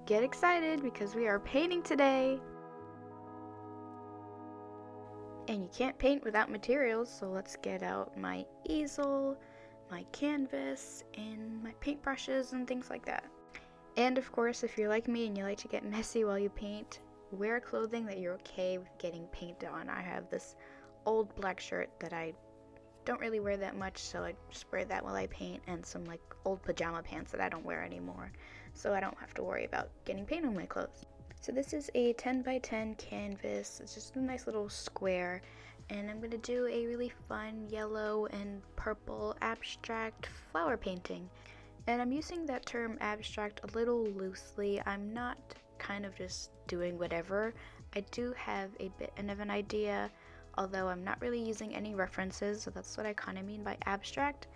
get excited because we are painting today. And you can't paint without materials, so let's get out my easel, my canvas, and my paintbrushes and things like that. And of course, if you're like me and you like to get messy while you paint, wear clothing that you're okay with getting paint on. I have this old black shirt that I don't really wear that much, so I just wear that while I paint, and some like old pajama pants that I don't wear anymore, so I don't have to worry about getting paint on my clothes. So this is a 10 by 10 canvas. It's just a nice little square, and I'm going to do a really fun yellow and purple abstract flower painting. And I'm using that term abstract a little loosely. I'm not kind of just doing whatever. I do have a bit of an idea, although I'm not really using any references, so that's what I kind of mean by abstract.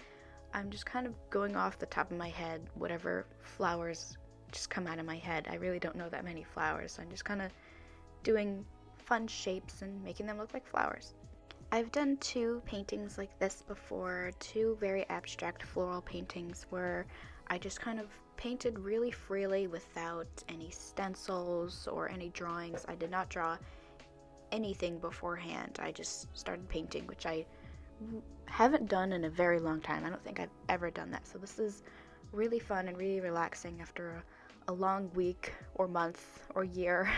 I'm just kind of going off the top of my head, whatever flowers just come out of my head. I really don't know that many flowers, so I'm just kind of doing fun shapes and making them look like flowers. I've done 2 paintings like this before, 2 very abstract floral paintings where I just kind of painted really freely without any stencils or any drawings. I did not draw anything beforehand. I just started painting, which I haven't done in a very long time. I don't think I've ever done that, so this is really fun and really relaxing after a long week or month or year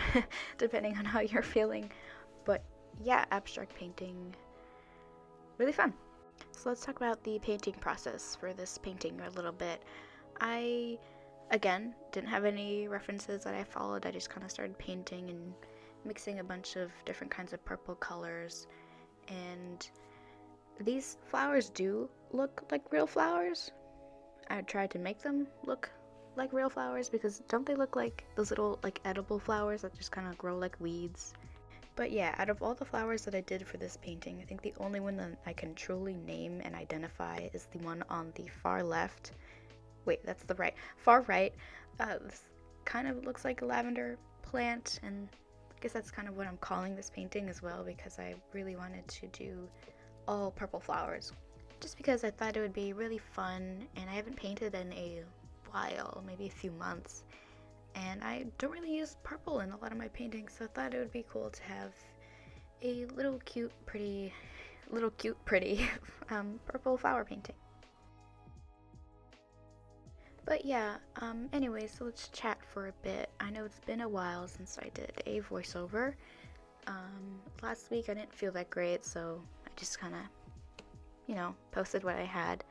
depending on how you're feeling. But yeah, abstract painting, really fun. So let's talk about the painting process for this painting a little bit. I, again, didn't have any references that I followed. I just kind of started painting and mixing a bunch of different kinds of purple colors, and these flowers do look like real flowers. I tried to make them look like real flowers, because don't they look like those little like edible flowers that just kind of grow like weeds? But yeah, out of all the flowers that I did for this painting, I think the only one that I can truly name and identify is the one on the far left. Wait, that's the far right. This kind of looks like a lavender plant, and I guess that's kind of what I'm calling this painting as well, because I really wanted to do all purple flowers, just because I thought it would be really fun, and I haven't painted in a while, maybe a few months, and I don't really use purple in a lot of my paintings, so I thought it would be cool to have a little cute pretty purple flower painting. But yeah, anyway, so let's chat for a bit. I know it's been a while since I did a voiceover. Last week I didn't feel that great, so I just kind of, posted what I had.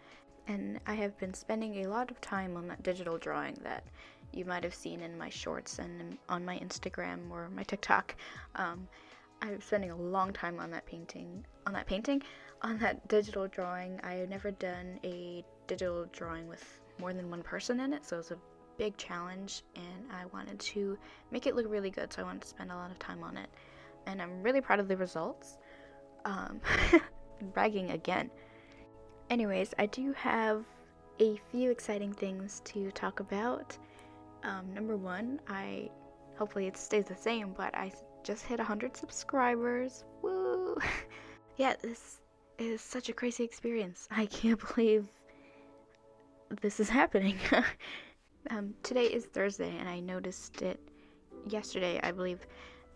And I have been spending a lot of time on that digital drawing that you might have seen in my shorts and on my Instagram or my TikTok. I'm spending a long time on that digital drawing. I have never done a digital drawing with more than one person in it, so it's a big challenge, and I wanted to make it look really good, so I wanted to spend a lot of time on it. And I'm really proud of the results. Bragging again. Anyways, I do have a few exciting things to talk about. Number 1, hopefully it stays the same, but I just hit 100 subscribers. Woo! Yeah, this is such a crazy experience. I can't believe this is happening. Today is Thursday, and I noticed it yesterday, I believe,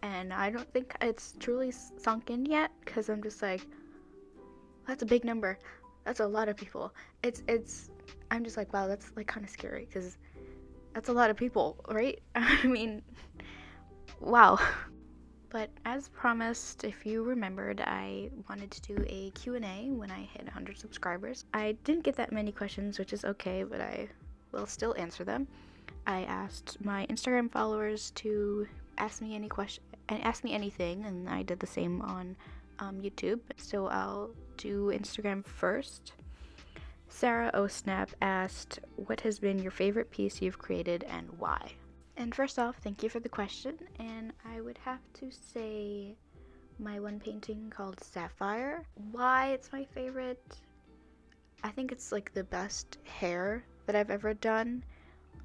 and I don't think it's truly sunk in yet, because I'm just like, that's a big number. That's a lot of people. I'm just like, wow, that's like kind of scary, because that's a lot of people, right? I mean, wow. But as promised, if you remembered, I wanted to do a Q&A when I hit 100 subscribers. I didn't get that many questions, which is okay, but I will still answer them. I asked my Instagram followers to ask me anything, and I did the same on YouTube. So I'll do Instagram first. Sarah Osnap asked, what has been your favorite piece you've created and why? And first off, thank you for the question, and I would have to say my one painting called Sapphire. Why it's my favorite? I think it's like the best hair that I've ever done.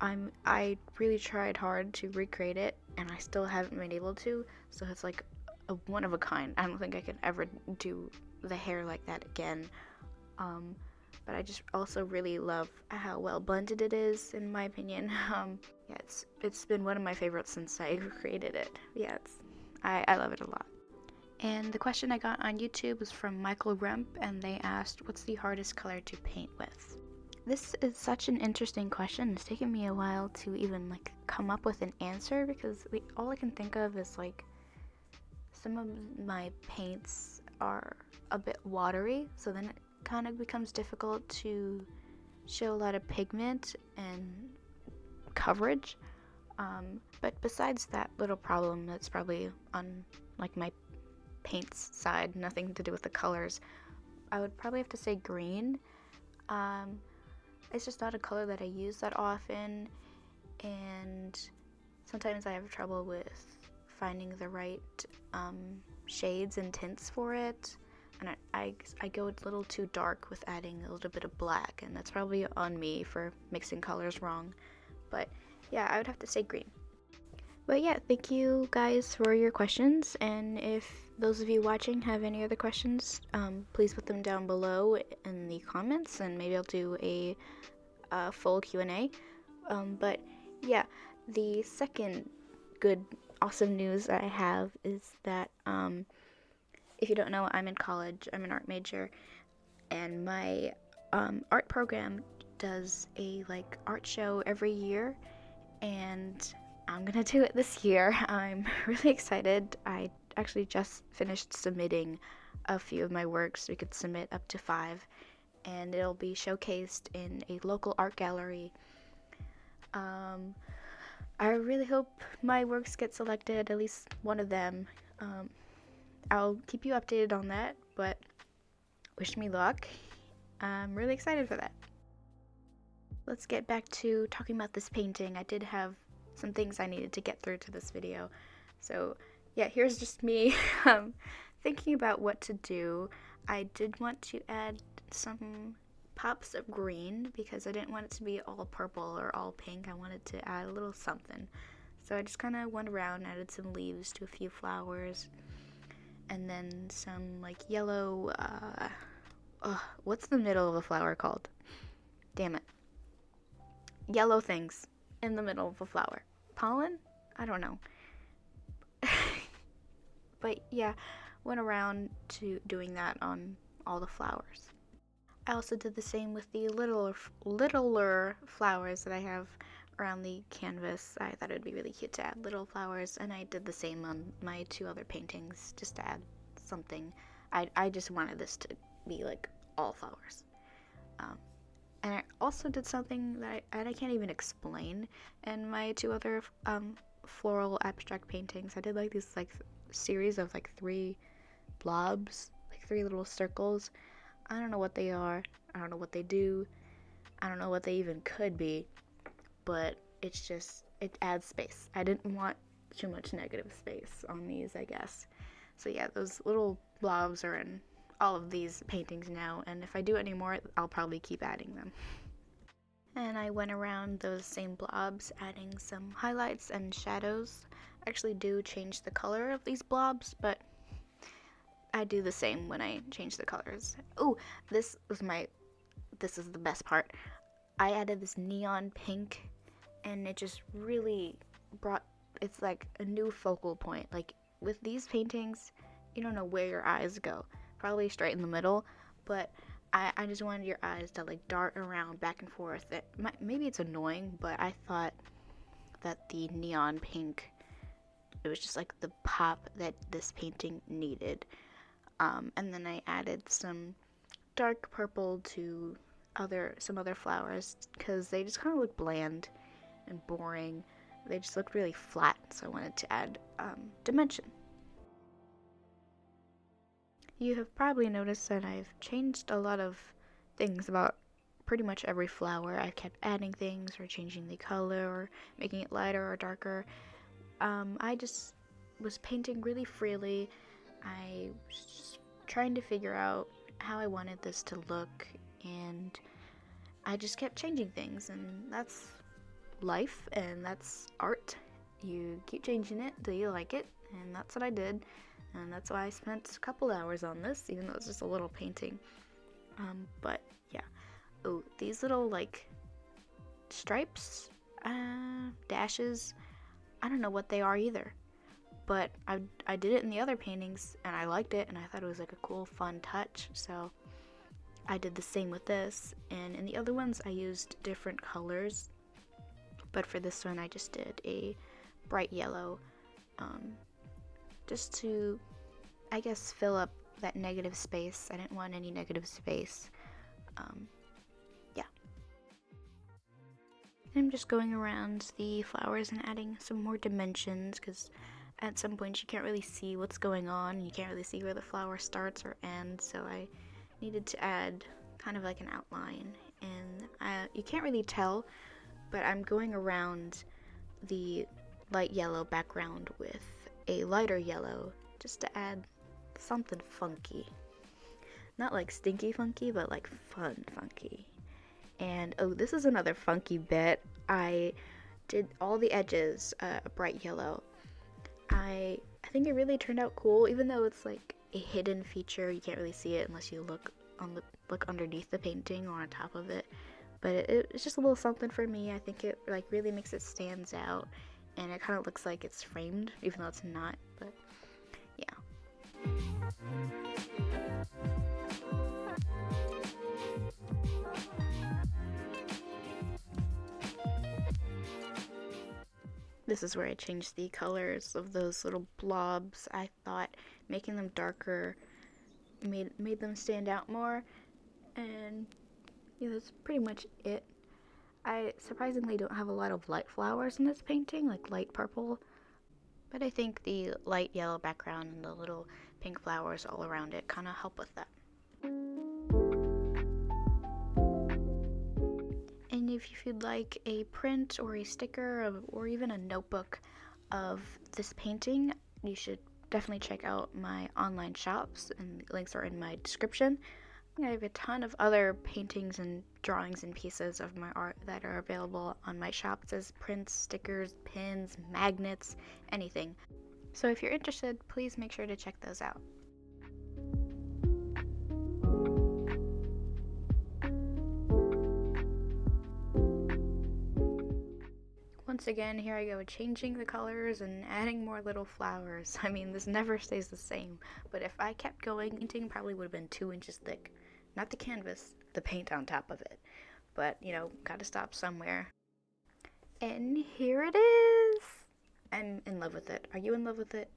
I really tried hard to recreate it, and I still haven't been able to, so it's like a one of a kind. I don't think I can ever do the hair like that again. but I just also really love how well blended it is, in my opinion. Yeah, it's been one of my favorites since I created it. Yeah, I love it a lot. And the question I got on YouTube was from Michael Rump, and they asked, what's the hardest color to paint with? This is such an interesting question. It's taken me a while to even like come up with an answer, because all I can think of is like some of my paints are a bit watery, so then it kind of becomes difficult to show a lot of pigment and coverage. But besides that little problem, that's probably on like my paints side, nothing to do with the colors, I would probably have to say green. It's just not a color that I use that often, and sometimes I have trouble with finding the right shades and tints for it, and I go a little too dark with adding a little bit of black, and that's probably on me for mixing colors wrong. But yeah, I would have to say green. But yeah, thank you guys for your questions, and if those of you watching have any other questions, please put them down below in the comments, and maybe I'll do a full Q&A. But yeah, the second good, awesome news I have is that if you don't know, I'm in college. I'm an art major, and my art program does a like art show every year, and I'm gonna do it this year. I'm really excited. I actually just finished submitting a few of my works. We could submit up to 5, and it'll be showcased in a local art gallery. I really hope my works get selected, at least one of them. I'll keep you updated on that, but wish me luck. I'm really excited for that. Let's get back to talking about this painting. I did have some things I needed to get through to this video. So yeah, here's just me thinking about what to do. I did want to add some pops of green because I didn't want it to be all purple or all pink. I wanted to add a little something. So I just kind of went around, added some leaves to a few flowers, and then some like yellow, what's the middle of a flower called? Damn it. Yellow things in the middle of a flower. Pollen? I don't know. But yeah, went around to doing that on all the flowers. I also did the same with the littler flowers that I have around the canvas. I thought it would be really cute to add little flowers, and I did the same on my 2 other paintings, just to add something. I just wanted this to be like all flowers. And I also did something that I can't even explain in my 2 other floral abstract paintings. I did like this like series of like 3 blobs, like 3 little circles. I don't know what they are. I don't know what they do. I don't know what they even could be, but it's just, it adds space. I didn't want too much negative space on these, I guess. So yeah, those little blobs are in all of these paintings now, and if I do any more, I'll probably keep adding them. And I went around those same blobs, adding some highlights and shadows. I actually do change the color of these blobs, but I do the same when I change the colors. Oh, this is the best part. I added this neon pink, and it just really it's like a new focal point. Like with these paintings, you don't know where your eyes go. Probably straight in the middle, but I just wanted your eyes to like dart around back and forth. Maybe it's annoying, but I thought that the neon pink, it was just like the pop that this painting needed. And then I added some dark purple to some other flowers because they just kind of look bland and boring. They just looked really flat, so I wanted to add dimension. You have probably noticed that I've changed a lot of things about pretty much every flower. I kept adding things or changing the color or making it lighter or darker. I just was painting really freely. I was just trying to figure out how I wanted this to look, and I just kept changing things, and that's life and that's art. You keep changing it till you like it, and that's what I did. And that's why I spent a couple hours on this, even though it's just a little painting. But yeah, Oh, these little like stripes, dashes, I don't know what they are either. But I did it in the other paintings and I liked it and I thought it was like a cool fun touch, so I did the same with this. And in the other ones I used different colors, but for this one I just did a bright yellow, just to, I guess, fill up that negative space. I didn't want any negative space. Yeah. I'm just going around the flowers and adding some more dimensions, because at some point you can't really see what's going on and you can't really see where the flower starts or ends, so I needed to add kind of like an outline. And you can't really tell, but I'm going around the light yellow background with a lighter yellow just to add something funky. Not like stinky funky, but like fun funky. And oh, this is another funky bit. I did all the edges a bright yellow. I think it really turned out cool, even though it's like a hidden feature. You can't really see it unless you look underneath the painting or on top of it. But it's just a little something for me. I think it like really makes it stands out, and it kind of looks like it's framed, even though it's not. But yeah. This is where I changed the colors of those little blobs. I thought making them darker made them stand out more, and yeah, that's pretty much it. I surprisingly don't have a lot of light flowers in this painting, like light purple, but I think the light yellow background and the little pink flowers all around it kind of help with that. And if you'd like a print or a sticker or even a notebook of this painting, you should definitely check out my online shops, and links are in my description. I have a ton of other paintings and drawings and pieces of my art that are available on my shops as prints, stickers, pins, magnets, anything. So if you're interested, please make sure to check those out. Once again, here I go changing the colors and adding more little flowers. I mean, this never stays the same, but if I kept going, painting probably would have been 2 inches thick. Not the canvas, the paint on top of it. But, you know, gotta stop somewhere. And here it is! I'm in love with it. Are you in love with it?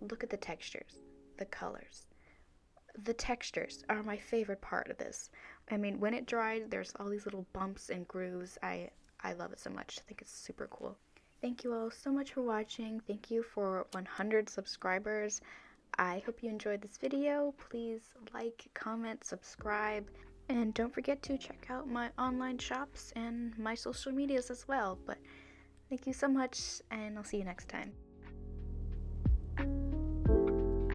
Look at the textures, the colors. The textures are my favorite part of this. I mean, when it dried, there's all these little bumps and grooves. I love it so much. I think it's super cool. Thank you all so much for watching. Thank you for 100 subscribers. I hope you enjoyed this video. Please like, comment, subscribe, and don't forget to check out my online shops and my social medias as well. But thank you so much, and I'll see you next time.